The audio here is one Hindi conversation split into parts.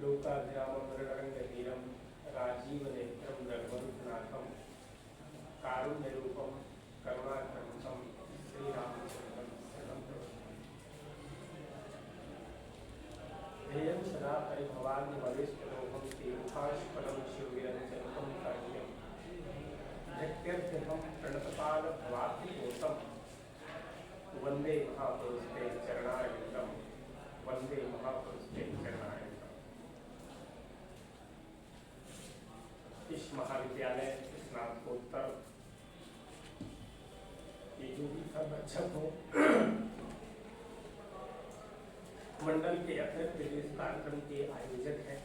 लोकाभिराममृणरङ्गधीरं राजीवनेत्रं रघुवंशनाथं कारुण्यरूपं करुणाकरं श्रीरामचन्द्रं शरणं ध्येयं सदा परिभवान्यभवेष्टलोभं तीर्थास्पदं शिवविरञ्जनं कारुण्यं भक्त्यर्थं प्रणतपालभवाप्तिकोशं वन्दे महापुरुषते चरणारविन्दं वन्दे महापुरुषते चरणारविन्दम्। इस महाविद्यालय स्नातकोत्तर के जो भी संरक्षक हो, मंडल के अतिरिक्त विदेश कार्यक्रम के आयोजक हैं,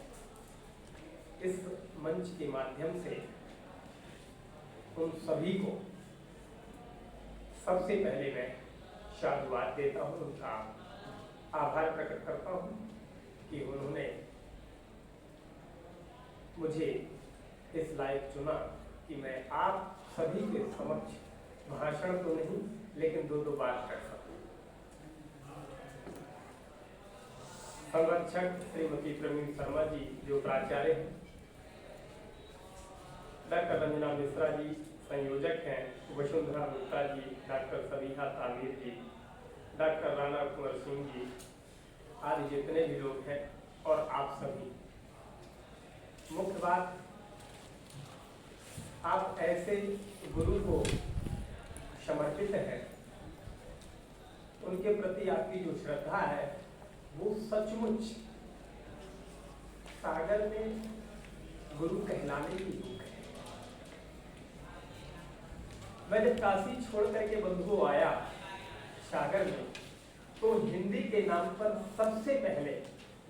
इस मंच के माध्यम से उन सभी को सबसे पहले मैं साधुवाद देता हूँ, उनका आभार प्रकट करता हूँ कि उन्होंने मुझे इस लायक चुना कि मैं आप सभी के समक्ष भाषण तो नहीं लेकिन दो बात कर सकूं। संरक्षक श्रीमती प्रवीण शर्मा जी जो प्राचार्य हैं, डॉक्टर रंजना मिश्रा जी संयोजक हैं, वसुंधरा गुप्ता जी, डॉक्टर सबिहा तामीर जी, डॉक्टर राणा कुंवर सिंह जी आदि जितने भी लोग हैं और आप सभी। मुख्य बात, आप ऐसे गुरु को समर्पित हैं, उनके प्रति आपकी जो श्रद्धा है वो सचमुच सागर में गुरु कहलाने की योग्य है। मैं जब काशी छोड़ करके बंधुओं आया सागर में, तो हिंदी के नाम पर सबसे पहले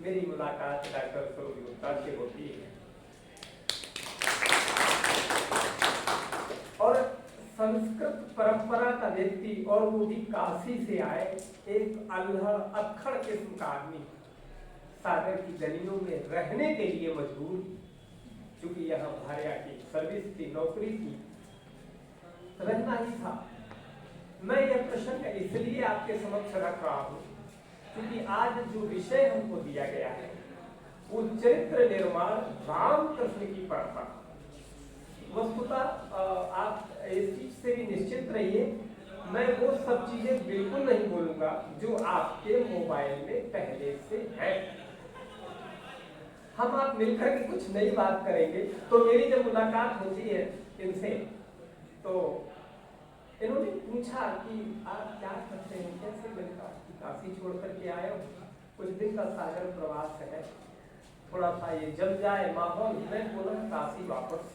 मेरी मुलाकात डॉक्टर स्वरूप गुप्ता से होती है और संस्कृत परंपरा का व्यक्ति और वो भी काशी से आए, एक अल्हड़ अक्खड़ किस्म का आदमी सागर की गलियों में रहने के लिए मजबूर, क्योंकि यहाँ भारिया की सर्विस थी, नौकरी थी, रहना ही था। मैं यह प्रसंग इसलिए आपके समक्ष रख रहा हूँ क्योंकि आज जो विषय हमको दिया गया है वो चरित्र निर्माण रामकृष्ण की परंपरा। वस्तुतः आप इस चीज से भी निश्चित रहिए, मैं वो सब चीजें बिल्कुल नहीं बोलूंगा जो आपके मोबाइल में पहले से है। हम आप मिलकर के कुछ नई बात करेंगे। तो मेरी जब मुलाकात होती है इनसे, तो इन्होंने पूछा कि आप क्या करते हैं, कैसे मिलता, काशी छोड़ करके आए हो, कुछ दिन का सागर प्रवास है, थोड़ा सा ये जम जाए माहौल, मैं बोला काशी वापस।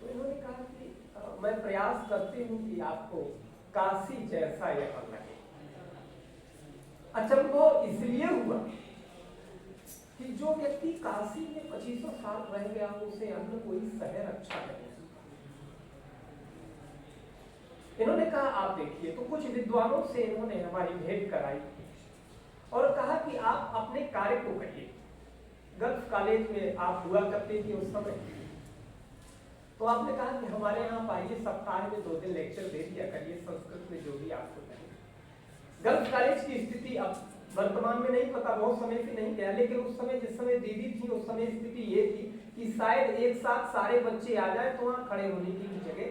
तो इन्होंने कहा कि मैं प्रयास करती हूँ कि आपको काशी जैसा यहाँ लगे। अचंभव इसलिए हुआ कि जो व्यक्ति काशी में 2500 साल रह गया उसे अन्य कोई शहर अच्छा नहीं। इन्होंने कहा आप देखिए, तो कुछ विद्वानों से इन्होंने हमारी भेंट कराई और कहा कि आप अपने कार्य को करिए। गल्फ कॉलेज में आप हुआ करते थे उस समय, तो आपने कहा कि हमारे यहाँ आइए, सप्ताह में 2 दिन लेक्चर दे दिया करिए संस्कृत में जो भी आपको चाहिए। गल्फ कॉलेज की स्थिति अब वर्तमान में नहीं पता, बहुत समय से नहीं गया, लेकिन उस समय जिस समय दीदी थी उस समय स्थिति ये थी कि शायद एक साथ सारे बच्चे आ जाए तो वहाँ खड़े होने की जगह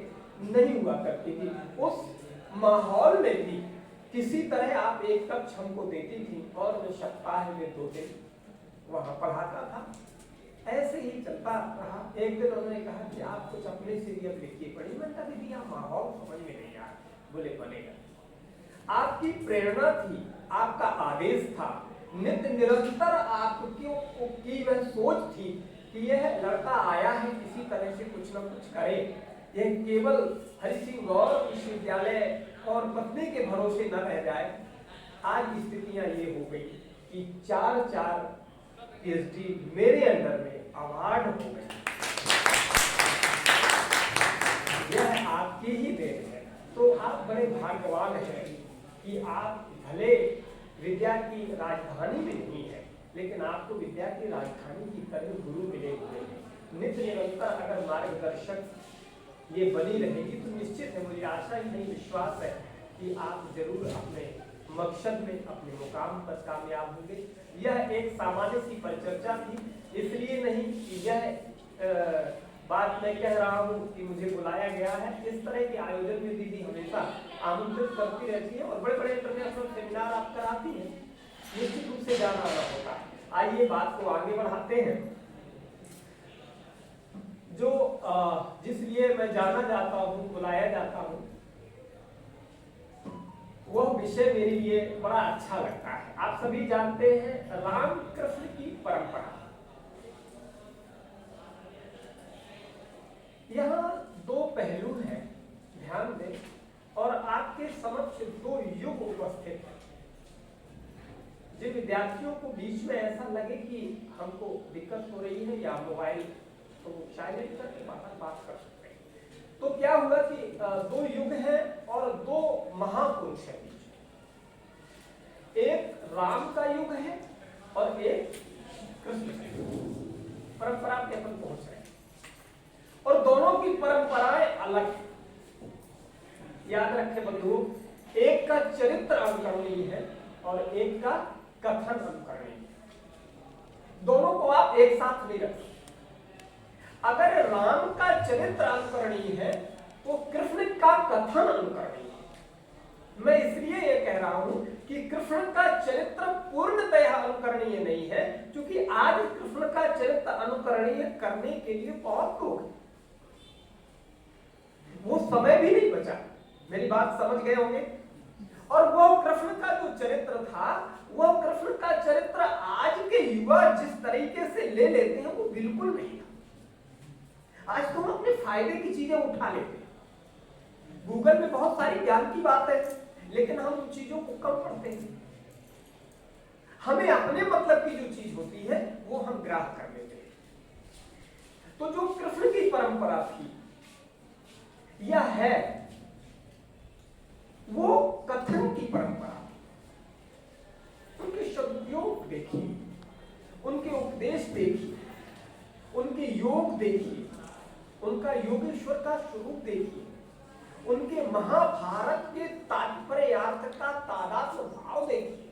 नहीं हुआ करती थी। उस माहौल में भी किसी तरह आप एक कक्ष हमको देती थी और मैं सप्ताह में 2 दिन वहाँ पढ़ाता था। ऐसे ही चलता रहा। एक दिन उन्होंने कहा कि आप कुछ अपने से भी अब लिखिए पढ़िए। मैंने कहा दीदी आप माहौल समझ में नहीं आया। बोले बनेगा। आपकी प्रेरणा थी, आपका आदेश था, नित्य निरंतर आपकी वह सोच थी कि यह लड़का आया है किसी तरह से कुछ न कुछ करे, यह केवल हरि सिंह गौर विश्वविद्यालय और पत्नी के भरोसे न रह जाए। आज स्थितियां ये हो गई कि 4 PhD मेरे अंडर में अवार्ड हो गए। यह आपकी ही देन है। तो आप बड़े भाग्यवान हैं कि आप भले विद्या की राजधानी में नहीं है, लेकिन आपको विद्या की राजधानी की तरह गुरु मिले हुए हैं। नित्य निरंतर अगर मार्गदर्शक ये बनी रहेगी तो निश्चित है, मुझे आशा ही नहीं विश्वास है कि आप जरूर अपने मकसद में, अपने मुकाम पर कामयाब होंगे। यह एक सामान्य सी परिचर्चा थी, इसलिए नहीं कि यह बात मैं कह रहा हूँ कि मुझे बुलाया गया है। इस तरह के आयोजन में दीदी हमेशा आमंत्रित करती रहती है और बड़े बड़े इंटरनेशनल सेमिनार आप कराती हैं, निश्चित रूप से जाना होता है। आइए बात को आगे बढ़ाते हैं। जो जिसलिए मैं जाना जाता हूँ, बुलाया जाता हूँ, वह विषय मेरे लिए बड़ा अच्छा लगता है। आप सभी जानते हैं राम कृष्ण की परंपरा। यहाँ दो पहलू हैं, ध्यान दें, और आपके समक्ष दो युग उपस्थित हैं। जिन विद्यार्थियों को बीच में ऐसा लगे कि हमको दिक्कत हो रही है या मोबाइल, तो साइलेंट करके बात कर सकते हैं। तो क्या हुआ कि दो युग हैं और दो महापुरुष हैं। एक राम का युग है और एक कृष्ण का युग। परंपरा पे अपन पहुंच रहे हैं और दोनों की परंपराएं अलग हैं। याद रखें बंधु, एक का चरित्र अनुकरणीय है और एक का कथन अनुकरणीय है। दोनों को आप एक साथ नहीं रख सकते। अगर राम का चरित्र अनुकरणीय है तो कृष्ण का कथन अनुकरणीय है। मैं इसलिए ये कह रहा हूं कि कृष्ण का चरित्र पूर्णतः अनुकरणीय नहीं है, क्योंकि आज कृष्ण का चरित्र अनुकरणीय करने के लिए बहुत लोग हैं, वो समय भी नहीं बचा। मेरी बात समझ गए होंगे। और वो कृष्ण का जो चरित्र था, वह कृष्ण का चरित्र आज के युवा जिस तरीके से ले लेते हैं वो बिल्कुल नहीं था। आज तो हम अपने फायदे की चीजें उठा लेते हैं। गूगल में बहुत सारी ज्ञान की बात है, लेकिन हम उन चीजों को कम पढ़ते हैं। हमें अपने मतलब की जो चीज होती है वो हम ग्राह्य कर लेते हैं। तो जो कृष्ण की परंपरा थी या है, वो कथन की परंपरा। उनके शब्दयोग देखिए, उनके उपदेश देखिए, उनके योग देखिए, उनका योगेश्वर का स्वरूप देखिए, उनके महाभारत के तात्पर्यार्थ का तादात्म्य भाव देखिए।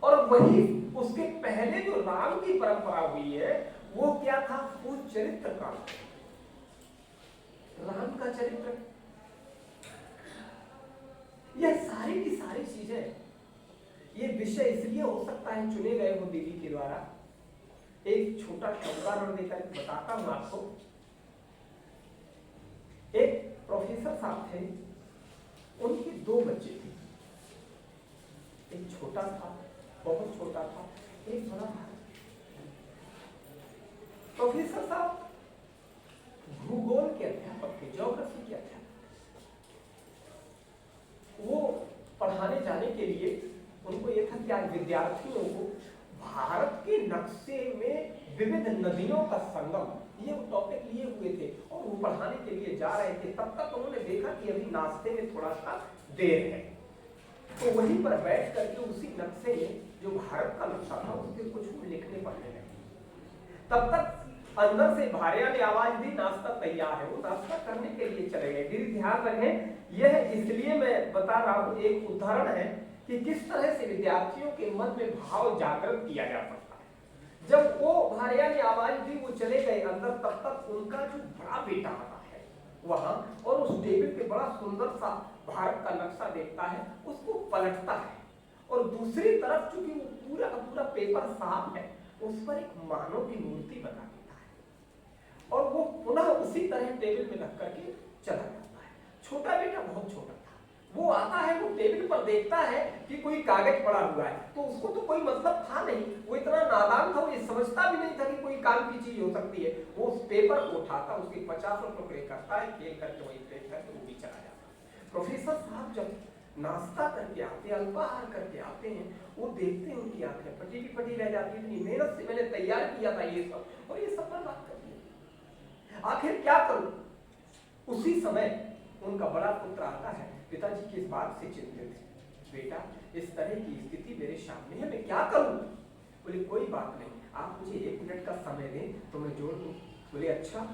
और वही उसके पहले जो राम की परंपरा हुई है वो क्या था? वो चरित्र का, राम का चरित्र। यह सारी की सारी चीजें, ये विषय इसलिए हो सकता है चुने गए हो दीदी के द्वारा। एक छोटा उदाहरण देकर बताता हूं आपको। एक प्रोफेसर साहब थे, उनके दो बच्चे थे। एक छोटा था, बहुत छोटा था, एक बड़ा था। प्रोफेसर साहब भूगोल के अध्यापक थे, ज्योग्राफी के अध्यापक। वो पढ़ाने जाने के लिए उनको ये था कि आज विद्यार्थियों को भारत के नक्शे में विविध नदियों का संगम, ये टॉपिक लिए हुए थे और वो पढ़ाने के लिए जा रहे थे। तब तक उन्होंने देखा कि अभी नाश्ते में थोड़ा सा देर है, तो वहीं पर बैठ करके उसी नक्शे में जो भारत का नक्शा था उसके कुछ लिखने पढ़ने लगे। तब तक अंदर से भारिया ने आवाज दी, नाश्ता तैयार है। वो नाश्ता करने के लिए चले गए। दीदी ध्यान रखें, यह इसलिए मैं बता रहा हूं, एक उदाहरण है कि किस तरह से विद्यार्थियों के मन में भाव जागृत किया जा सकता है। जब वो भारिया ने आवाज दी, वो चले गए अंदर, तब तक उनका जो बड़ा बेटा आता है वहां और उस टेबल पे बड़ा सुंदर सा भारत का नक्शा देखता है, उसको पलटता है और दूसरी तरफ चूंकि वो पूरा का पूरा पेपर साफ है, उस पर एक मानव की मूर्ति बना देता है और वो पुनः उसी तरह टेबल में रख करके चला जाता है। छोटा बेटा बहुत छोटा था, वो आता है, वो टेबल पर देखता है कि कोई कागज पड़ा हुआ है, तो उसको तो कोई मतलब था नहीं, वो इतना नादान था, वो ये समझता भी नहीं था कि कोई काम की चीज हो सकती है। वो उस पेपर को उठाता, उसके 50 टुकड़े करता है, खेल करके वही फेंक करके वो भी चला जाता है। प्रोफेसर साहब जब नाश्ता करके आते, अल्पाहार करके आते हैं, वो देखते हैं उनकी आंखें फटी की फटी रह जाती है। इतनी मेहनत से मैंने तैयार किया था ये सब, और ये सब पर बात करती है, आखिर क्या करूं? उसी समय उनका बड़ा पुत्र आता है, पिताजी की इस बात से चिंतित है, बेटा इस तरह की स्थिति मेरे सामने है, मैं क्या करूं? बोले कोई बात नहीं, आप मुझे 1 मिनट का समय दें तो मैं जोड़ दूं। बोले अच्छा,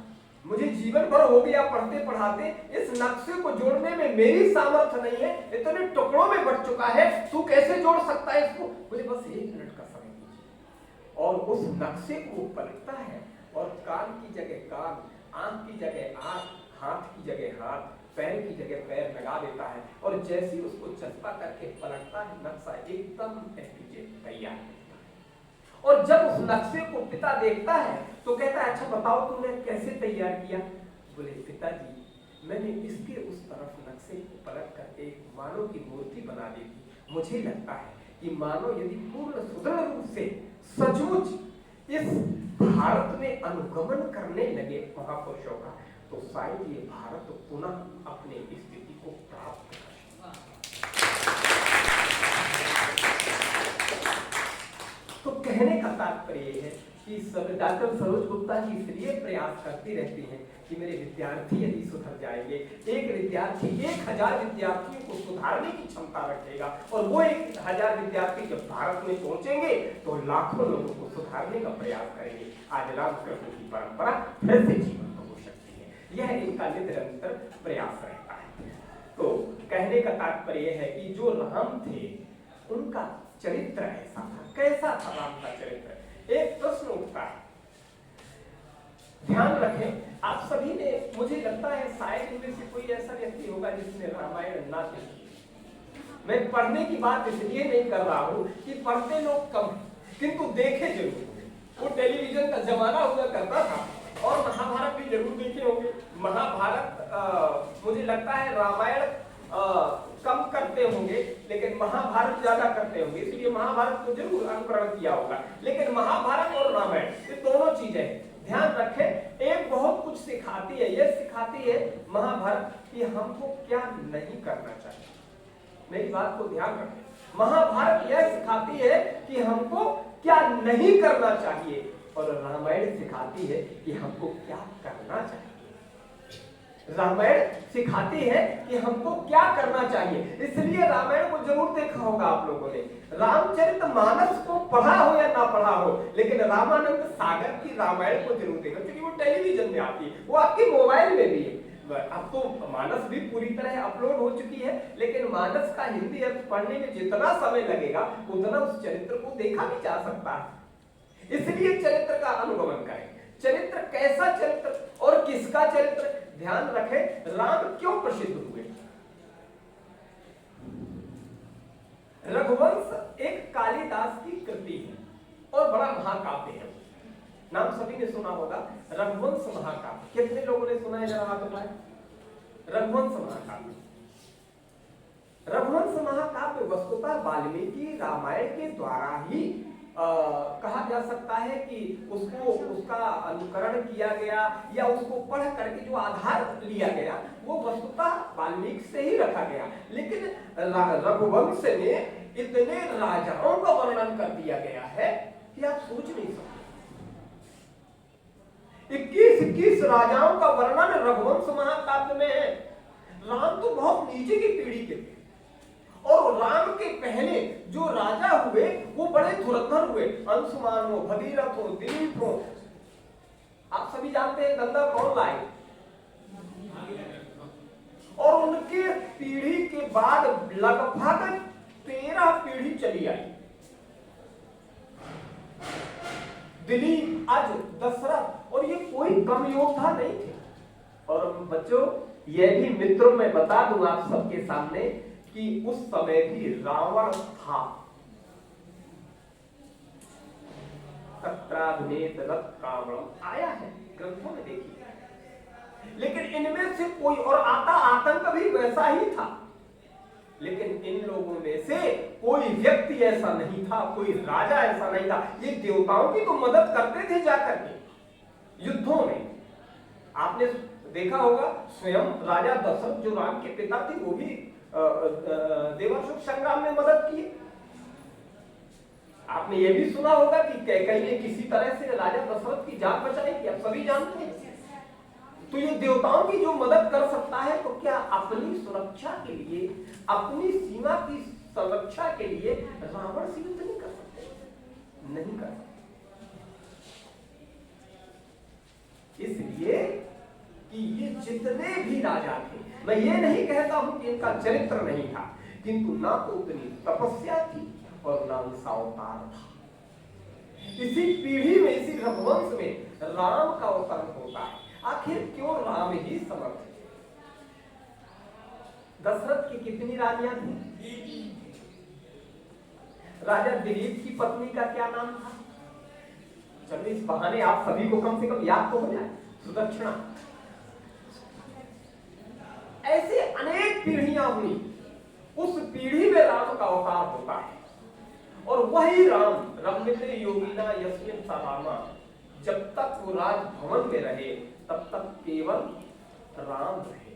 मुझे जीवन भर हो गया पढ़ते पढ़ाते, इस नक्शे को जोड़ने में मेरी सामर्थ्य नहीं है, इतने टुकड़ों में बट चुका है, तू कैसे जोड़ सकता है इसको? बोले बस 1 मिनट का समय दीजिए। और उस नक्शे को वो पलटता है और कान की जगह कान, आंख की जगह आंख, हाथ की जगह हाथ, पैर की जगह पैर लगा देता है। और जैसे ही उसको चस्पा करके पलटता है, नक्शा एकदम तैयार होता है। और जब उस नक्शे को पिता देखता है तो कहता है, अच्छा बताओ तुमने कैसे तैयार किया? बोले, पिताजी मैंने इसके उस तरफ नक्शे को पलट कर एक मानव की मूर्ति बना दी थी। मुझे लगता है कि मानव यदि पूर्ण सुदृढ़ रूप से सचमुच इस भारत में अनुगमन करने लगे महापुरुषों का, तो शायद ये भारत पुनः अपने स्थिति को प्राप्त कर। तो कहने का तात्पर्य है कि डॉक्टर सरोज गुप्ता जी इसलिए प्रयास करती रहती हैं कि मेरे विद्यार्थी यदि सुधर जाएंगे, एक विद्यार्थी 1000 विद्यार्थियों को सुधारने की क्षमता रखेगा, और वो 1000 विद्यार्थी जब भारत में पहुंचेंगे तो लाखों लोगों को सुधारने का प्रयास करेंगे। आज रामकृष्ण की परंपरा फिर से जीवन हो सकती है। यह इनका निरंतर प्रयास रहता है। तो कहने का तात्पर्य है कि जो राम थे उनका चरित्र ऐसा था। कैसा था राम का चरित्र? एक प्रश्न उठता है, ध्यान रखें आप सभी ने, मुझे लगता है शायद इनमें से कोई ऐसा व्यक्ति होगा जिसने रामायण ना देखी। मैं पढ़ने की बात इसलिए नहीं कर रहा हूं कि पढ़ते लोग कम, किंतु देखे जरूर। वो टेलीविजन का जमाना हुआ करता था और महाभारत भी जरूर देखे होंगे। महाभारत मुझे लगता है रामायण कम करते होंगे लेकिन महाभारत ज्यादा करते होंगे, इसलिए महाभारत को जरूर अनुकरण किया होगा। लेकिन महाभारत और रामायण ये दोनों चीजें ध्यान रखें, एक बहुत कुछ सिखाती है। यह सिखाती है महाभारत कि हमको क्या नहीं करना चाहिए। मेरी बात को ध्यान रखें, महाभारत यह सिखाती है कि हमको क्या नहीं करना चाहिए, और रामायण सिखाती है कि हमको क्या करना चाहिए। रामायण सिखाती है कि हमको क्या करना चाहिए, इसलिए रामायण को जरूर देखा होगा आप लोगों ने। रामचरितमानस को पढ़ा हो या ना पढ़ा हो, लेकिन रामानंद सागर की रामायण को जरूर देखा, क्योंकि वो टेलीविजन में आती है, वो आपके मोबाइल में भी है। अब तो मानस भी पूरी तरह अपलोड हो चुकी है, लेकिन मानस का हिंदी अर्थ पढ़ने में जितना समय लगेगा उतना उस चरित्र को देखा भी जा सकता है। इसलिए चरित्र का अनुगमन करें। चरित्र कैसा चरित्र और किसका चरित्र? ध्यान रखें, राम क्यों प्रसिद्ध हुए? रघुवंश एक कालिदास की कृति है और बड़ा महाकाव्य है। नाम सभी ने सुना होगा, रघुवंश महाकाव्य। कितने लोगों ने सुना है? जरा हाथ उठाएं। रघुवंश महाकाव्य, रघुवंश महाकाव्य वस्तुतः वाल्मीकि रामायण के द्वारा ही कहा जा सकता है कि उसको उसका अनुकरण किया गया या उसको पढ़ करके जो आधार लिया गया वो वस्तुतः वाल्मीकि से ही रखा गया। लेकिन रघुवंश में इतने राजाओं का वर्णन कर दिया गया है कि आप सोच नहीं सकते। 21 राजाओं का वर्णन रघुवंश महाकाव्य में है। राम तो बहुत नीचे की पीढ़ी के थे, और राम के पहले जो राजा हुए वो बड़े धुरंधर हुए। अंशुमान हो, भगीरथ हो, दिलीप हो। आप सभी जानते हैं गंगा कौन लाए? और उनके पीढ़ी के बाद लगभग 13 पीढ़ी चली आई। दिलीप, अज, दशरथ, और ये कोई कम योद्धा नहीं थे। और बच्चों यह भी मित्रों में बता दूं आप सबके सामने कि उस समय भी रावण था। तत्राभिनेत रथ रावणम आया है ग्रंथों में, देखिए। लेकिन इनमें से कोई, और आतंक भी वैसा ही था, लेकिन इन लोगों में से कोई व्यक्ति ऐसा नहीं था, कोई राजा ऐसा नहीं था। ये देवताओं की तो मदद करते थे जाकर के युद्धों में। आपने देखा होगा स्वयं राजा दशरथ जो राम के पिता थे वो भी देवासुर संग्राम में मदद की। आपने ये भी सुना होगा कि कैकेयी ने किसी तरह से राजा दशरथ की जान बचाई थी, आप सभी जानते हैं। तो ये देवताओं की जो मदद कर सकता है, तो क्या अपनी सुरक्षा के लिए, अपनी सीमा की संरक्षा के लिए रावण से युद्ध नहीं कर सकते? नहीं कर सकते। इसलिए कि ये जितने भी राजा थे, मैं ये नहीं कहता हूं कि इनका चरित्र नहीं था, किंतु ना तो उतनी तपस्या थी और नांसा अवतार था। इसी पीढ़ी में, इसी रघुवंश में राम का अवतरण होता है। आखिर क्यों राम ही समर्थ थे? दशरथ की कितनी रानियां थी? राजा दिलीप की पत्नी का क्या नाम था? चलो इस बहाने आप सभी को कम से कम याद तो हो जाए, सुदक्षिणा। ऐसे अनेक पीढ़ियां हुई, उस पीढ़ी में राम का अवतार होता है। और वही राम रमते योगिना यस्मिन सा रामा, जब तक वो राजभवन में रहे तब तक केवल राम रहे।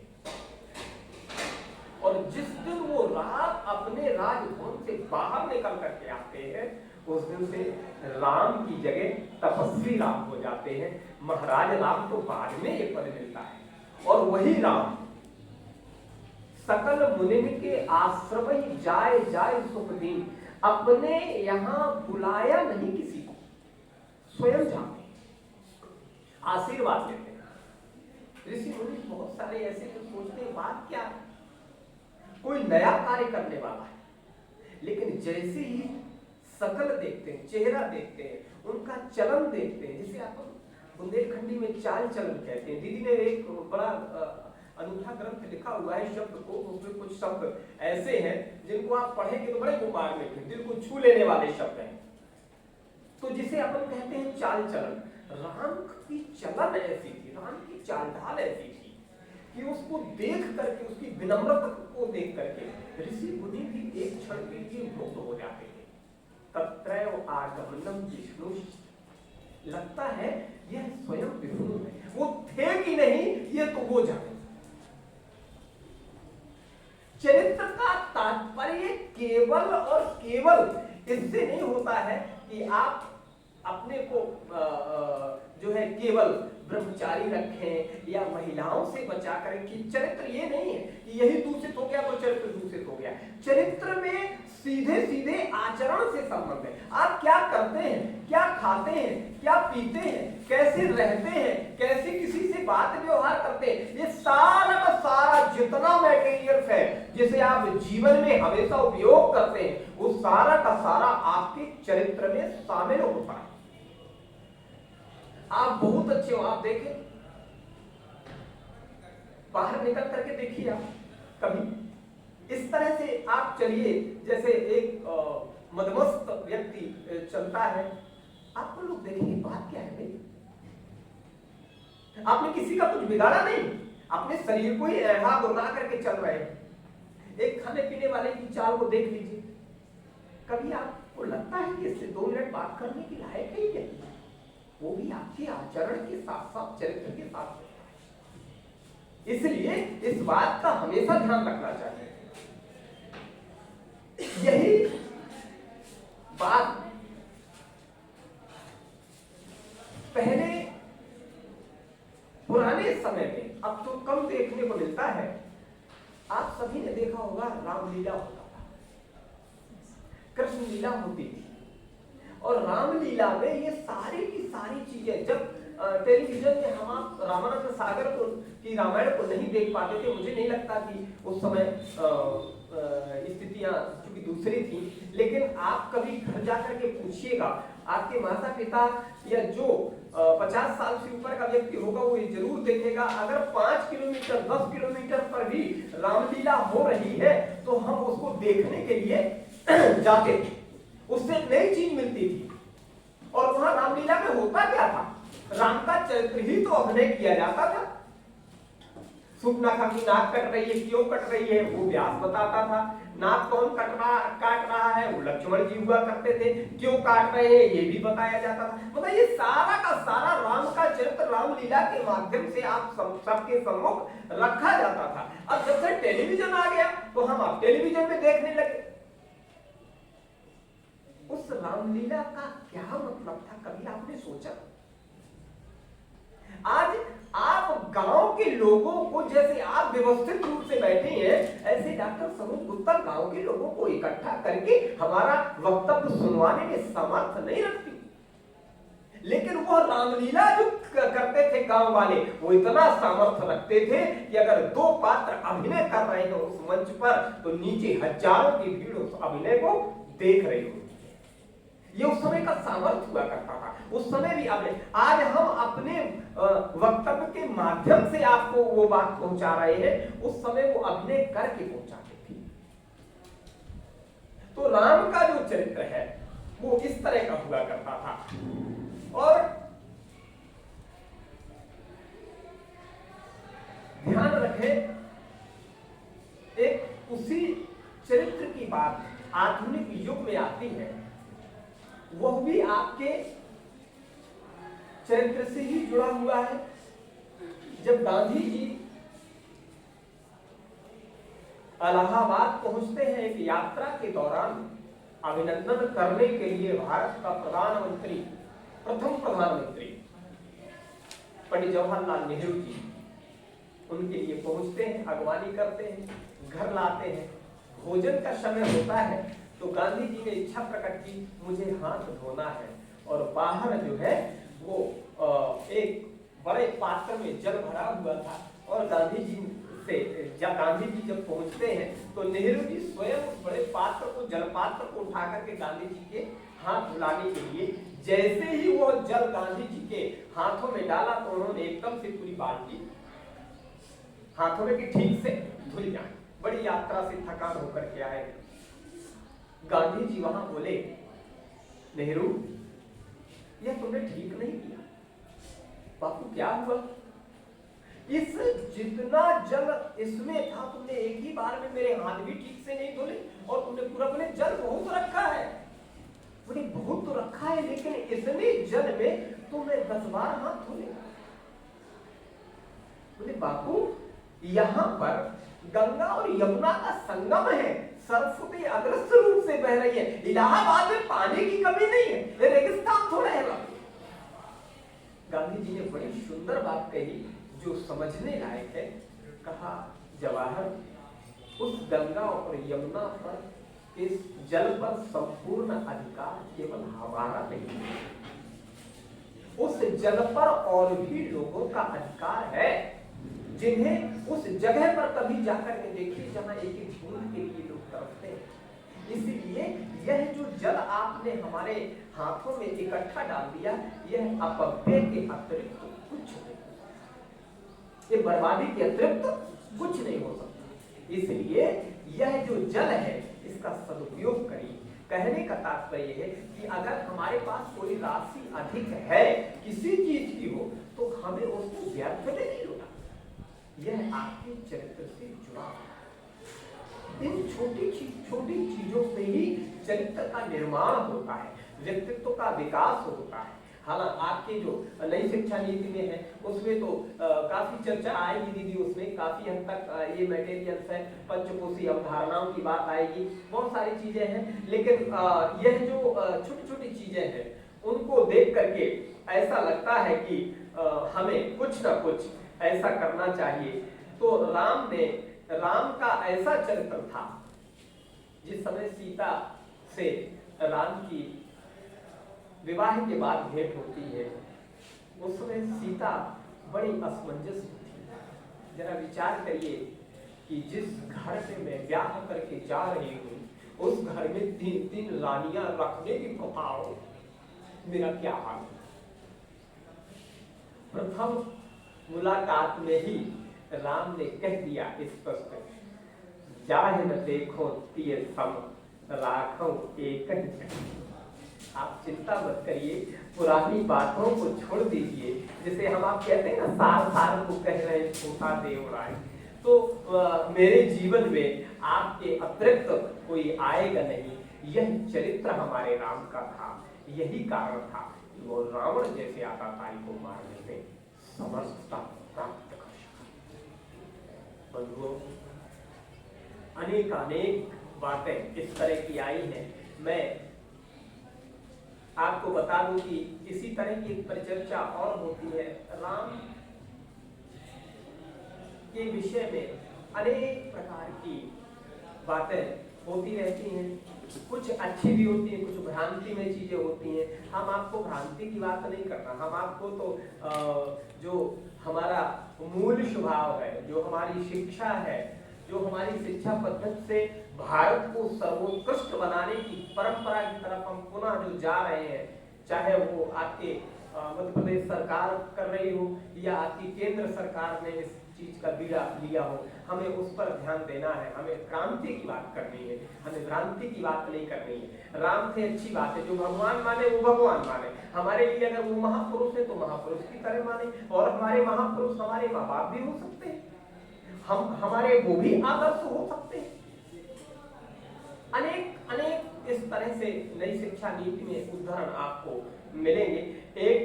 और जिस दिन वो राम अपने राजभवन से बाहर निकल करके आते हैं, उस दिन से राम की जगह तपस्वी राम हो जाते हैं। महाराज राम तो बाद में ये पद मिलता है। और वही राम सकल मुनिन के आश्रय जाय जाय सुख दीन, अपने यहां बुलाया नहीं किसी को, स्वयं जाते आशीर्वाद देते हैं। ऋषि मुनि बहुत सारे ऐसे तो सोचते हैं बात क्या है, कोई नया कार्य करने वाला है, लेकिन जैसे ही शकल देखते हैं, चेहरा देखते हैं, उनका चलन देखते हैं, जिसे आप बुंदेलखंडी में चाल चलन कहते हैं। दीदी ने एक बड़ा अनूठा ग्रंथ लिखा हुआ है शब्द को, उसमें कुछ शब्द ऐसे हैं जिनको आप पढ़ेंगे तो बड़े दिमाग में दिल को छू लेने वाले शब्द हैं। तो जिसे अपन कहते हैं चाल चलन, राम की चलन ऐसी थी, राम की चाल ढाल ऐसी थी कि उसको देख करके, उसकी विनम्रता को देख करके ऋषि मुनि भी एक क्षण के लिए मुक्त हो जाते थे। तत्रैव आगमनम विष्णु, लगता है यह स्वयं विष्णु है, वो थे कि नहीं ये तो वो जाने। चरित्र का तात्पर्य केवल और केवल इससे नहीं होता है कि आप अपने को जो है केवल ब्रह्मचारी रखें या महिलाओं से बचा करें। कि चरित्र ये नहीं है कि यही दूषित हो गया तो चरित्र दूषित हो गया। चरित्र में सीधे सीधे आचरण से संबंध है। आप क्या करते हैं, क्या खाते हैं, क्या पीते हैं, कैसे रहते हैं, कैसे किसी से बात व्यवहार करते हैं, ये सारा का सारा जितना मटेरियल है जिसे आप जीवन में हमेशा उपयोग करते हैं, वो सारा का सारा आपके चरित्र में शामिल होता है। आप बहुत अच्छे हो, आप देखें बाहर निकल करके देखिए, आप कभी इस तरह से आप चलिए जैसे एक मदमस्त व्यक्ति चलता है, आपको लोग देखेंगे बात क्या है भाई, आपने किसी का कुछ बिगाड़ा नहीं, अपने शरीर को ही ऐहा गुर्रा करके चल रहे हैं। एक खाने पीने वाले की चाल को देख लीजिए, कभी आपको लगता है कि इससे 2 मिनट बात करने की लायक है क्या? वो भी आपके आचरण के साथ साथ चरित्र के साथ होता है। इसलिए इस बात का हमेशा ध्यान रखना चाहिए। यही बात पहले पुराने समय में, अब तो कम देखने को मिलता है, आप सभी ने देखा होगा रामलीला होता था, कृष्ण लीला होती थी। और रामलीला में ये सारी की सारी चीजें, जब टेलीविजन में हम आप रामानंद सागर को की रामायण को नहीं देख पाते थे, मुझे नहीं लगता कि उस समय स्थितियां क्योंकि दूसरी थी, लेकिन आप कभी घर जाकर के पूछिएगा, आपके माता पिता या जो 50 साल से ऊपर का व्यक्ति होगा वो ये जरूर देखेगा, अगर 5 किलोमीटर 10 किलोमीटर पर भी रामलीला हो रही है तो हम उसको देखने के लिए जाते थे, उससे नई चीज मिलती थी। और वहां रामलीला में होता क्या था, राम का चरित्र ही तो अभिनय किया जाता था। सुपनाखा की नाक कट रही है, क्यों कट रही है वो व्यास बताता था, नाक कौन काट रहा है वो लक्ष्मण जी हुआ करते थे, क्यों काट रहे हैं ये भी बताया जाता था। मतलब ये सारा का सारा राम का चरित्र रामलीला के माध्यम से आप सबके सम्मुख रखा जाता था। अब जब से टेलीविजन आ गया तो हम आप टेलीविजन में देखने लगे। उस रामलीला का क्या मतलब था, कभी आपने सोचा? आज आप गांव के लोगों को, जैसे आप व्यवस्थित रूप से बैठे हैं, ऐसे डॉक्टर सनोज गुप्ता गांव के लोगों को इकट्ठा करके हमारा वक्तव्य सुनवाने में समर्थ नहीं रखती। लेकिन वो रामलीला जो करते थे गांव वाले, वो इतना सामर्थ्य रखते थे कि अगर 2 पात्र अभिनय कर रहे हैं उस मंच पर तो नीचे हजारों की भीड़ उस अभिनय को देख रही हो। ये उस समय का सामर्थ्य हुआ करता था, उस समय भी आपने। आज हम अपने वक्तव्य के माध्यम से आपको वो बात पहुंचा रहे हैं, उस समय वो अभिनय करके पहुंचाते थे। तो राम का जो चरित्र है वो इस तरह का हुआ करता था। और ध्यान रखें, एक उसी चरित्र की बात आधुनिक युग में आती है, वह भी आपके चरित्र से ही जुड़ा हुआ है। जब गांधी जी इलाहाबाद पहुंचते हैं एक यात्रा के दौरान, अभिनंदन करने के लिए भारत का प्रधानमंत्री, प्रथम प्रधानमंत्री पंडित जवाहरलाल नेहरू जी उनके लिए पहुंचते हैं, अगवानी करते हैं, घर लाते हैं। भोजन का समय होता है तो गांधी जी ने इच्छा प्रकट की, मुझे हाथ धोना है, और बाहर जो है वो एक बड़े पात्र में जल भरा हुआ था। और गांधी जी जब पहुंचते हैं तो नेहरू जी स्वयं उस बड़े पात्र को, जल पात्र को उठा करके गांधी जी के हाथ धुलाने के लिए, जैसे ही वो जल गांधी जी के हाथों में डाला तो उन्होंने एकदम से पूरी बाल्टी हाथों में ठीक से धुल जाए। बड़ी यात्रा से थकान होकर के आए। गांधी जी वहां बोले, नेहरू यह तुमने ठीक नहीं किया। बापू क्या हुआ? इस जितना जल इसमें था तुमने एक ही बार में मेरे हाथ भी ठीक से नहीं धुले, और तुमने पूरा बोले जल बहुत रखा है। बोले बहुत तो रखा है, लेकिन इतने जल में तुमने 10 बार हाथ धुले। बोले बापू यहां पर गंगा और यमुना का संगम है, सरस्वती अग्रस्त रूप से बह रही है, इलाहाबाद में पानी की कमी नहीं है, ये रेगिस्तान थोड़ा है। गांधी जी ने बड़ी सुंदर बात कही जो समझने लायक है। कहा, जवाहर, उस गंगा और यमुना पर, इस जल पर संपूर्ण अधिकार केवल हमारा नहीं है, उस जल पर और भी लोगों का अधिकार है, जिन्हें उस जगह पर कभी जाकर के देखिए जहां एक एक बूंद के लिए लोग तरसते हैं। इसलिए यह जो जल आपने हमारे हाथों में इकट्ठा डाल दिया, यह अपव्यय के अतिरिक्त कुछ नहीं, ये बर्बादी के अतिरिक्त कुछ नहीं हो सकता। इसलिए यह जो जल है इसका सदुपयोग करिए। कहने का तात्पर्य है कि अगर हमारे पास कोई राशि अधिक है किसी चीज की हो, तो हमें उसको व्यर्थ में नहीं होना। यह आपके चरित्र से जुड़ा, इन छोटी चीजों से ही चरित्र का निर्माण होता है, व्यक्तित्व का विकास होता है। हालांकि आपके जो नई शिक्षा नीति में है उसमें तो काफी चर्चा आएगी दीदी, उसमें काफी हद तक ये मटेरियल्स है, पंचकोशी अवधारणाओं की बात आएगी, बहुत सारी चीजें हैं। लेकिन यह जो छोटी छोटी चीजें हैं उनको देख करके ऐसा लगता है कि हमें कुछ ना कुछ ऐसा करना चाहिए। तो राम का ऐसा चरित्र था, जिस समय सीता से राम की विवाह के बाद भेंट होती है, उस समय सीता बड़ी असमंजस थी। जरा विचार करिए कि जिस घर पे मैं ब्याह करके जा रही हूँ उस घर में 3-3 रानियां रखने की प्रथा हो, मेरा क्या हाल। प्रथम मुलाकात में ही राम ने कह दिया स्पष्ट, जाहे न देखो तिय सम राखो एक। आप चिंता मत करिए, पुरानी बातों को छोड़ दीजिए। जैसे हम आप कहते हैं ना, सार को कह रहे छोटा देवराय, तो मेरे जीवन में आपके अतिरिक्त कोई आएगा नहीं। यह चरित्र हमारे राम का था, यही कारण था कि वो रावण जैसे आताताई को मारने में समर्थता प्राप्त कर सका। बंधुओं, अनेक बातें इस तरह की आई हैं। मैं आपको बता दूं कि इसी तरह की एक परिचर्चा और होती है। राम के विषय में अनेक प्रकार की बातें होती रहती हैं, कुछ अच्छी भी होती है, कुछ भ्रांति में चीजें होती हैं। हम आपको भ्रांति की बात नहीं करना, हम आपको तो जो हमारा मूल स्वभाव है, जो हमारी शिक्षा है, जो हमारी शिक्षा पद्धति से भारत को सर्वोत्कृष्ट बनाने की परंपरा की तरफ हम पुनः जो जा रहे हैं, चाहे वो आपके मध्य प्रदेश सरकार कर रही हो या आपकी केंद्र सरकार ने इस चीज का बीड़ा लिया हो, हमें उस पर ध्यान देना है। हमें क्रांति की बात करनी है, हमें भ्रांति की बात नहीं करनी है। राम थे अच्छी बात है, जो भगवान माने वो भगवान माने, हमारे लिए अगर वो महापुरुष है तो महापुरुष की तरह माने, और हमारे महापुरुष हमारे माँ बाप भी हो सकते हैं, हमारे वो भी आदर्श हो सकते हैं। अनेक अनेक इस तरह से नई शिक्षा नीति में उदाहरण आपको मिलेंगे। एक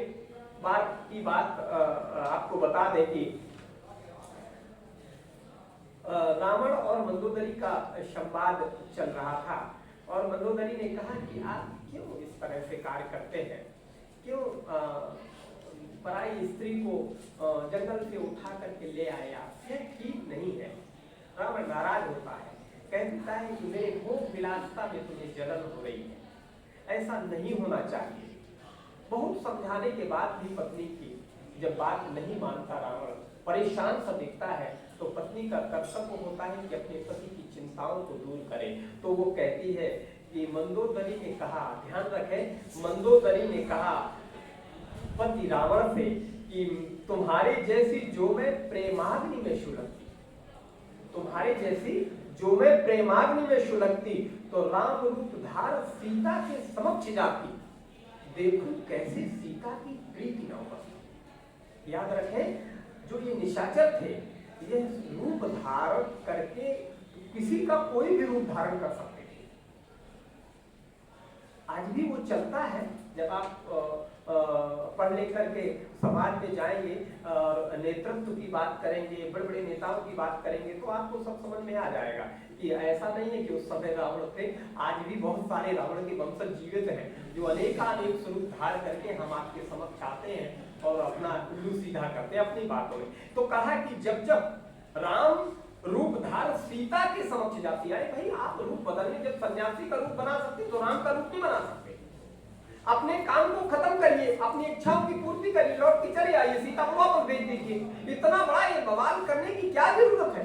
बार की बात आपको बता दें कि रावण और मंदोदरी का संवाद चल रहा था, और मंदोदरी ने कहा कि आप क्यों इस तरह से कार्य करते हैं, क्यों पराई स्त्री को जंगल से उठा करके ले आए आप, यह ठीक नहीं है। रावण नाराज होता है, कहता है कि मेरे भोग विलासता में तुम्हें जलन हो रही है, ऐसा नहीं होना चाहिए। बहुत समझाने के बाद भी पत्नी की जब बात नहीं मानता रावण परेशान सा दिखता है, तो पत्नी का कर्तव्य होता है कि अपने पति की चिंताओं को दूर करे। तो वो कहती है कि मंदोदरी ने कहा, ध्यान रखें, मंदोदरी ने कहा पति रावण से कि तुम्हारे जैसी जो मैं प्रेमाग्नि में सुलगती, तुम्हारे जैसी जो मैं प्रेमाग्नि में सुलगती, तो राम रूप धार सीता के समक्ष जाती, देखूं कैसे सीता की प्रीति न होगा। याद रखें, जो ये निशाचर थे, ये रूप धारण करके किसी का कोई भी रूप धारण कर सकते थे। आज भी वो चलता है। जब आप पढ़ लिख करके समाज में जाएंगे और नेतृत्व की बात करेंगे, बड़े बड़े नेताओं की बात करेंगे, तो आपको सब समझ में आ जाएगा कि ऐसा नहीं है कि उस समय रावण थे। आज भी बहुत सारे रावण के वंशज जीवित हैं, जो अनेकानेक स्वरूप धारण करके हम आपके समक्ष आते हैं और अपना उल्लू सीधा करते हैं अपनी बातों में। तो कहा कि जब जब राम रूप धार सीता के समक्ष जाती है, भाई आप रूप बदलने, जब सन्यासी का रूप बना सकते तो राम का रूप नहीं बना सकते। अपने काम को खत्म करिए, अपनी इच्छाओं की पूर्ति करिए, लौट के चले आइए, सीता को वापस भेज दीजिए। इतना बड़ा ये बवाल करने की क्या जरूरत है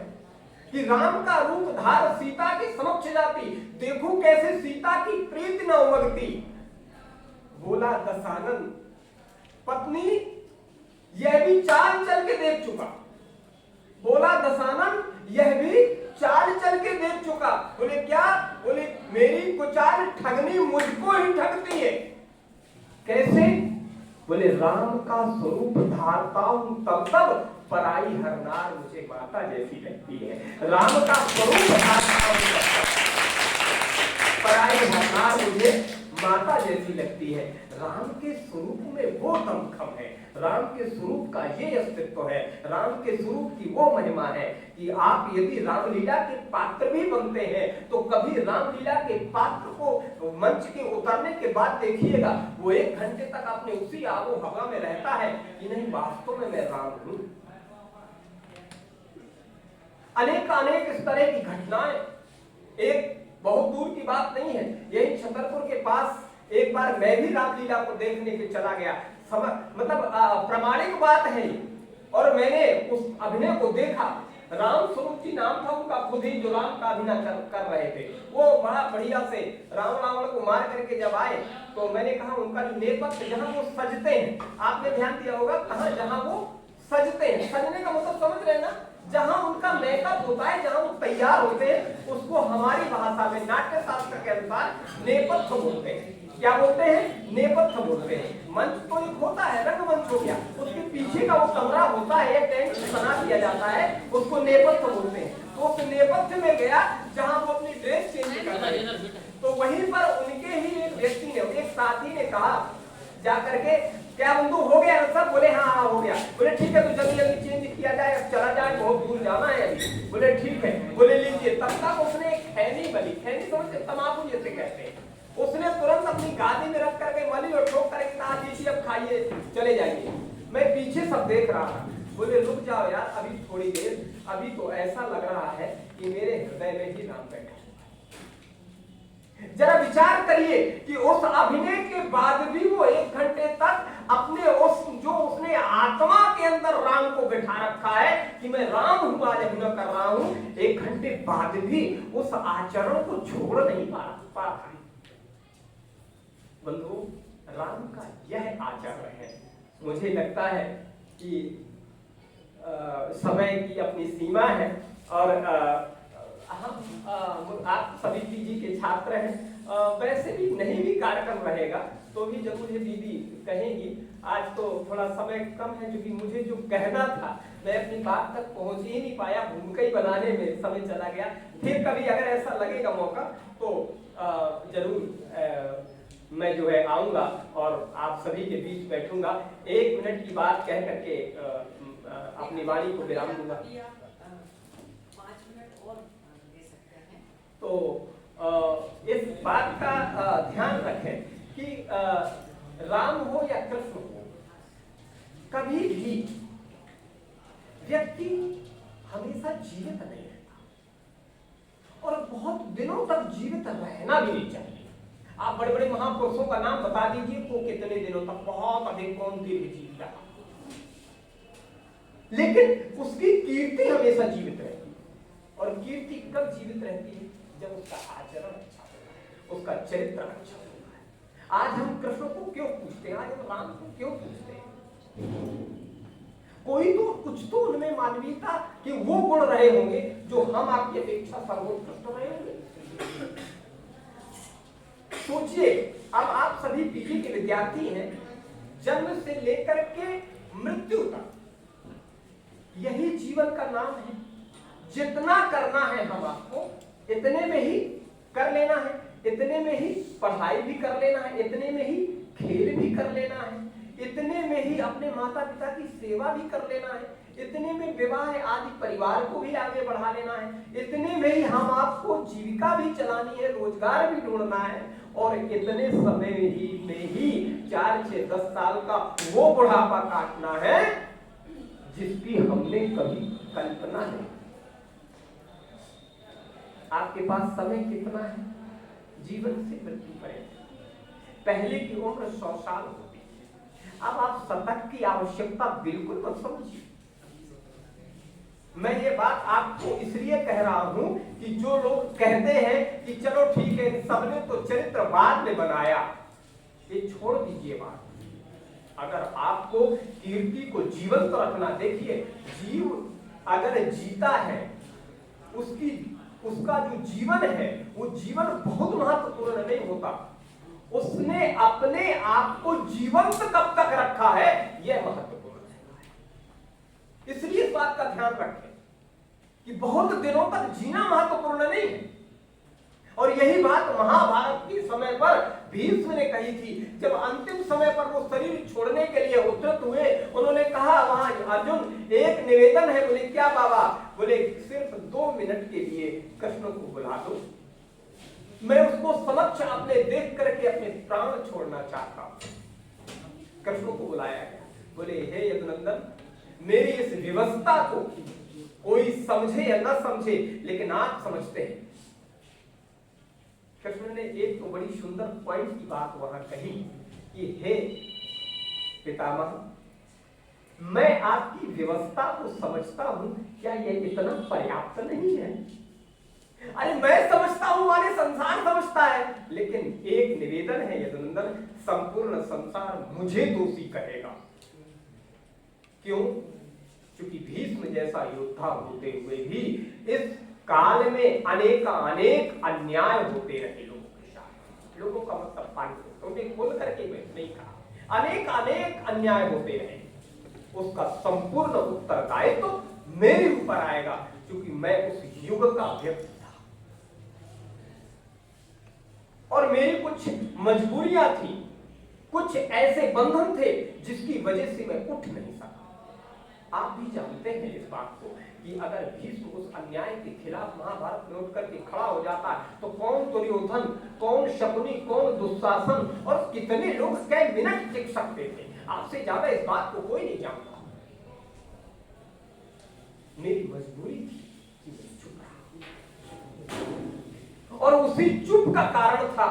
कि राम का रूप धार सीता के समक्ष जाती, देखो कैसे सीता की प्रीति न उमगती। बोला दशानन, पत्नी यह भी चाल चल के देख चुका। बोला दशानन, यह भी चाल चल के देख चुका। बोले क्या? बोले मेरी कुचाल ठगनी मुझको ही ठगती है। कैसे? बोले राम का स्वरूप धारता हूं तब तब पराई हरनार मुझे माता जैसी लगती है। राम का स्वरूप धारता हूं तब तब पराई हरनार मुझे माता जैसी लगती है। राम के स्वरूप में वो दमखम है, राम के स्वरूप का ये अस्तित्व है, राम के स्वरूप की वो महिमा है कि आप यदि रामलीला के पात्र भी बनते हैं तो कभी रामलीला के पात्र को मंच के उतरने के बाद देखिएगा वो 1 घंटे तक अपने उसी आबो हवा में रहता है कि नहीं वास्तव में मैं राम हूं। अनेक इस तरह की घटनाएं, एक बहुत दूर की बात नहीं है, यही छतरपुर के पास एक बार मैं भी रामलीला को देखने के चला गया। मतलब प्रामाणिक बात है, और मैंने उस अभिनय को देखा। राम स्वरूप जी नाम था उनका, खुद ही जो राम का अभिनय कर रहे थे। वो बड़ा बढ़िया से रावण को मार करके जब आए तो मैंने कहा उनका जो नेपथ्य जहां वो सजते हैं, आपने ध्यान दिया होगा कहा जहां वो सजते हैं, सजने का मतलब समझ रहे हैं ना, जहां उनका मेकअप होता है, जहां वो तैयार होते हैं, उसको हमारी भाषा में नाट्य शास्त्र के अनुसार नेपथ्य बोलते हैं। क्या बोलते हैं? नेपथ्य बोलते हैं। मंच तो एक होता है, रंगमंच हो गया, उसके पीछे का वो कमरा होता है, टेंट बना दिया जाता है, उसको नेपथ्य बोलते हैं। तो उस नेपथ्य में गया जहां वो अपनी ड्रेस चेंज कर रहे हैं, तो वहीं पर उनके ही एक व्यक्ति ने, एक साथी ने कहा जाकर के, क्या बंधु हो गया सब? बोले हाँ हो गया। बोले ठीक है तो जल्दी जल्दी चेंज किया जाए, अब चला जाए, बहुत दूर जाना है अभी। बोले ठीक है। बोले लीजिए। तब तक उसने एक खैनी बली, खैनी समझते तंबाकू जैसे कहते हैं, उसने तुरंत अपनी गादी में रख करके मली और ठोक करके कहा लीजिए अब खाइए, चले जाइए। मैं पीछे सब देख रहा था। बोले रुक जाओ यार, अभी थोड़ी देर, अभी तो ऐसा लग रहा है कि मेरे हृदय में ही राम बैठा। जरा विचार करिए कि उस अभिनय के बाद भी वो 1 घंटे तक अपने उस जो उसने आत्मा के अंदर राम को बिठा रखा है कि मैं राम हूं, आज अभिनय कर रहा हूं, 1 घंटे बाद भी उस आचरण को छोड़ नहीं पा। बंधु, राम का यह आचरण है। मुझे लगता है कि समय की अपनी सीमा है और आप सभी पीजी के छात्र हैं, वैसे भी नहीं भी कार्यक्रम रहेगा तो भी जब मुझे दीदी कहेंगी, आज तो थोड़ा समय कम है क्योंकि मुझे जो कहना था मैं अपनी बात तक पहुंच ही नहीं पाया, भूमिका ही बनाने में समय चला गया। फिर कभी अगर ऐसा लगेगा मौका तो जरूर मैं जो है आऊंगा और आप सभी के बीच बैठूंगा। 1 मिनट की बात कह करके अपनी वाणी को विराम दूंगा। 5 मिनट और दे सकते हैं। तो इस बात का ध्यान रखें कि राम हो या कृष्ण हो, कभी भी व्यक्ति हमेशा जीवित नहीं रहता और बहुत दिनों तक जीवित रहना भी नहीं चाहिए। आप बड़े बड़े महापुरुषों का नाम बता दीजिए, वो कितने दिनों तक, बहुत अधिक कौन दीर्घ जीवित रहा, लेकिन उसकी कीर्ति हमेशा जीवित रहती है। और कीर्ति कब जीवित रहती है? जब उसका आचरण अच्छा होता है, उसका चरित्र अच्छा होता है। आज हम कृष्ण को क्यों पूछते हैं, आज हम राम को क्यों पूछते हैं? कोई तो कुछ तो उनमें मानवीयता कि वो गुण रहे होंगे जो हम आपकी अपेक्षा सर्वोत्कृष्ट रहे होंगे। सोचिए, अब आप सभी पीजी के विद्यार्थी हैं, जन्म से लेकर के मृत्यु तक यही जीवन का नाम है। जितना करना है हम आपको इतने में ही कर लेना है, इतने में ही पढ़ाई भी कर लेना है, इतने में ही खेल भी कर लेना है, इतने में ही अपने माता पिता की सेवा भी कर लेना है, इतने में विवाह आदि परिवार को भी आगे बढ़ा लेना है, इतने में ही हम आपको जीविका भी चलानी है, रोजगार भी ढूंढना है, और इतने समय में ही 4, 6, 10 साल का वो बुढ़ापा काटना है जिसकी हमने कभी कल्पना नहीं। आपके पास समय कितना है? जीवन से मृत्यु पर्यंत। पहले की उम्र 100 साल होती है। अब आप शतक की आवश्यकता बिल्कुल मत समझिए। मैं ये बात आपको इसलिए कह रहा हूं कि जो लोग कहते हैं कि चलो ठीक है, सबने तो चरित्र बाद में बनाया, ये छोड़ दीजिए बात। अगर आपको कीर्ति को जीवंत रखना, देखिए जीव अगर जीता है, उसका जो जीवन है वो जीवन बहुत महत्वपूर्ण नहीं होता, उसने अपने आप को जीवंत कब तक रखा है यह महत्वपूर्ण है। इसलिए इस बात का ध्यान रखें कि बहुत दिनों तक जीना महत्वपूर्ण नहीं है। और यही बात महाभारत के समय पर भीष्म ने कही थी, जब अंतिम समय पर वो शरीर छोड़ने के लिए उद्यत हुए, उन्होंने कहा वहां अर्जुन एक निवेदन है। बोले क्या बाबा? बोले सिर्फ 2 मिनट के लिए कृष्ण को बुला दो, मैं उसको समक्ष अपने देख करके अपने प्राण छोड़ना चाहता हूं। कृष्ण को बुलाया गया। बोले हे यदुनंदन, मेरी इस व्यवस्था को कोई समझे या न समझे, लेकिन आप समझते हैं। कृष्ण ने एक तो बड़ी सुंदर पॉइंट की बात वहां कही कि हे पितामह, मैं आपकी व्यवस्था को समझता हूं, क्या यह इतना पर्याप्त नहीं है? अरे मैं समझता हूं माने संसार समझता है, लेकिन एक निवेदन है यदुनंदन, संपूर्ण संसार मुझे दोषी कहेगा। क्यों? क्योंकि भीष्म जैसा योद्धा होते हुए भी इस काल में अनेक अन्याय होते रहे लोगों के साथ। लोगों का मतलब पानी तो खोल करके मैं नहीं कहा, अनेक अन्याय होते रहे, उसका संपूर्ण उत्तरदायित्व तो मेरे ऊपर आएगा, क्योंकि मैं उस युग का व्यक्ति था और मेरी कुछ मजबूरियां थी, कुछ ऐसे बंधन थे जिसकी वजह से मैं उठ नहीं सका। आप भी जानते हैं इस बात को कि अगर भीष्म उस अन्याय के खिलाफ महाभारत में उठ करके खड़ा हो जाता तो कौन दुर्योधन, कौन शकुनी, कौन दुशासन और कितने लोग कई मिनट टिक सकते थे। आपसे ज्यादा इस बात को कोई नहीं जानता। मेरी मजबूरी थी कि मैं चुप रहा, और उसी चुप का कारण था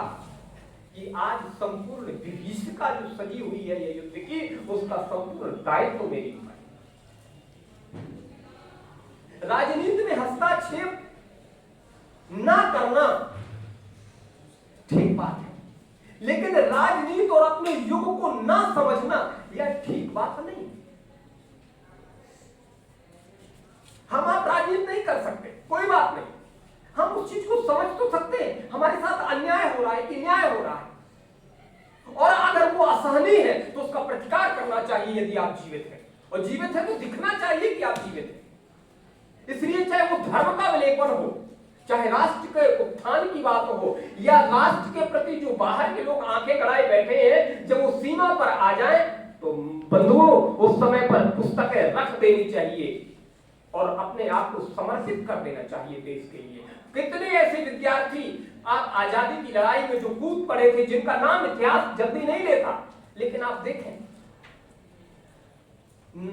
कि आज संपूर्ण विभीषिका जो सजी हुई है ये युद्ध की, उसका संपूर्ण दायित्व तो मेरी ऊपर है। राजनीति में हस्तक्षेप ना करना ठीक बात है, लेकिन राजनीति और अपने युग को ना समझना यह ठीक बात नहीं। हम आप राजनीति नहीं कर सकते, कोई बात नहीं, हम उस चीज को समझ तो सकते हैं हमारे साथ अन्याय हो रहा है कि न्याय हो रहा है, और अगर वो असहनीय है तो उसका प्रतिकार करना चाहिए। यदि आप जीवित हैं और जीवित है तो दिखना चाहिए कि आप जीवित हैं। इसलिए चाहे वो धर्म का विलेपन हो, चाहे राष्ट्र के उत्थान की बात हो, या राष्ट्र के प्रति जो बाहर के लोग आंखें गड़ाए बैठे हैं, जब वो सीमा पर आ जाए तो बंधुओं उस समय पर पुस्तकें रख देनी चाहिए और अपने आप को समर्पित कर देना चाहिए देश के लिए। कितने ऐसे विद्यार्थी आप आजादी की लड़ाई में जो कूद पड़े थे, जिनका नाम इतिहास जल्दी नहीं लेता, लेकिन आप देखें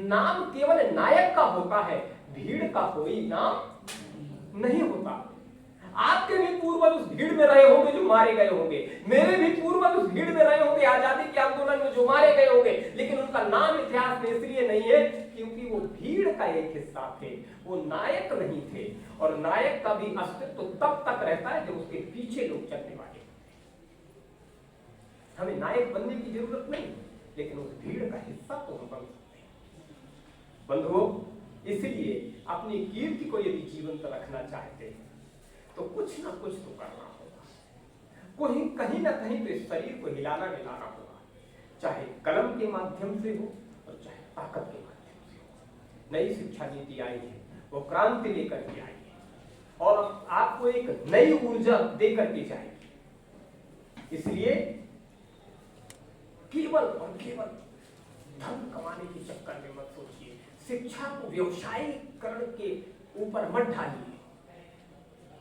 नाम केवल नायक का होता है, भीड़ का कोई नाम नहीं होता। आपके भी पूर्वज उस भीड़ में रहे होंगे जो मारे गए होंगे, मेरे भी पूर्वज उस भीड़ में रहे होंगे आजादी के आंदोलन में जो मारे गए होंगे, लेकिन उनका नाम इतिहास में इसलिए नहीं है क्योंकि वो भीड़ का एक हिस्सा थे, वो नायक नहीं थे। और नायक का भी अस्तित्व तब तक रहता है जब उसके पीछे लोग चलने वाले। हमें नायक बनने की जरूरत नहीं, लेकिन उस भीड़ का हिस्सा तो हम बन सकते हैं। बंधुओं, इसलिए अपनी कीर्ति को यदि जीवंत रखना चाहते हैं तो कुछ ना कुछ तो करना होगा, कोई कहीं ना कहीं तो इस शरीर को हिलाना हिलाना होगा, चाहे कलम के माध्यम से हो और चाहे ताकत के माध्यम से हो। नई शिक्षा नीति आई है, वो क्रांति लेकर के आई है और आपको एक नई ऊर्जा देकर के जाएगी। इसलिए केवल और केवल धन कमाने के चक्कर में मत सोचिए, शिक्षा को व्यवसायीकरण के ऊपर मत ढालिए।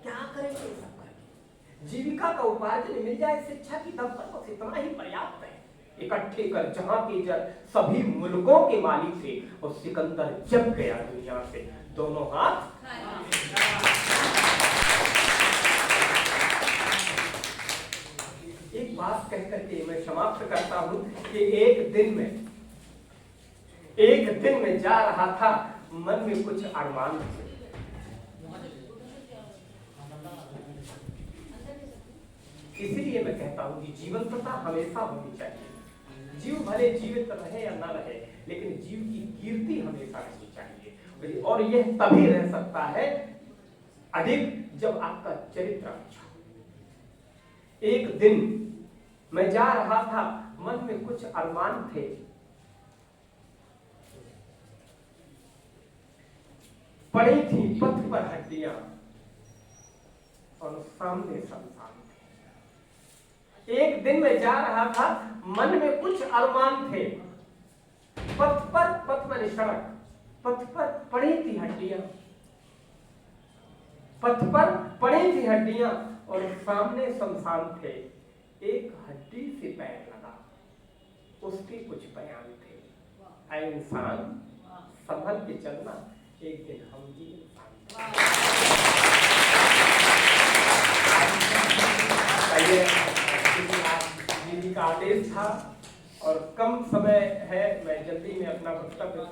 क्या करेंगे सब करके जीविका का उपार्जन मिल जाए शिक्षा की दम पर, बस इतना ही पर्याप्त है। इकट्ठे कर जहां के जर सभी मुल्कों के मालिक थे, और सिकंदर जब गया दुनिया से दोनों हाथ। एक बात कह करके मैं समाप्त करता हूं कि एक दिन में जा रहा था, मन में कुछ अरमान थे। इसीलिए मैं कहता हूं कि जीवंतता हमेशा होनी चाहिए। जीव भले जीवित रहे या न रहे, लेकिन जीव की कीर्ति हमेशा रहनी चाहिए, और यह तभी रह सकता है अधिक जब आपका चरित्र अच्छा हो। एक दिन मैं जा रहा था, मन में कुछ अरमान थे। पड़ी थी पथ पर हड्डियां और सामने शमशान थे। एक दिन मैं जा रहा था, मन में कुछ अरमान थे। पथ में सड़क, पथ पर पड़ी थी हड्डियां, पथ पर पड़ी थी हड्डियां और सामने शमशान थे। एक हड्डी से पैर लगा, उसके कुछ बयान थे। ऐ इंसान संभल के चलना, एक दिन हम भी इंसान थे। का आदेश था और कम समय है, मैं जल्दी में अपना वक्तव्य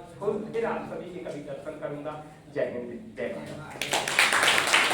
फिर आप सभी के कभी दर्शन करूंगा। जय हिंद, जय भारत।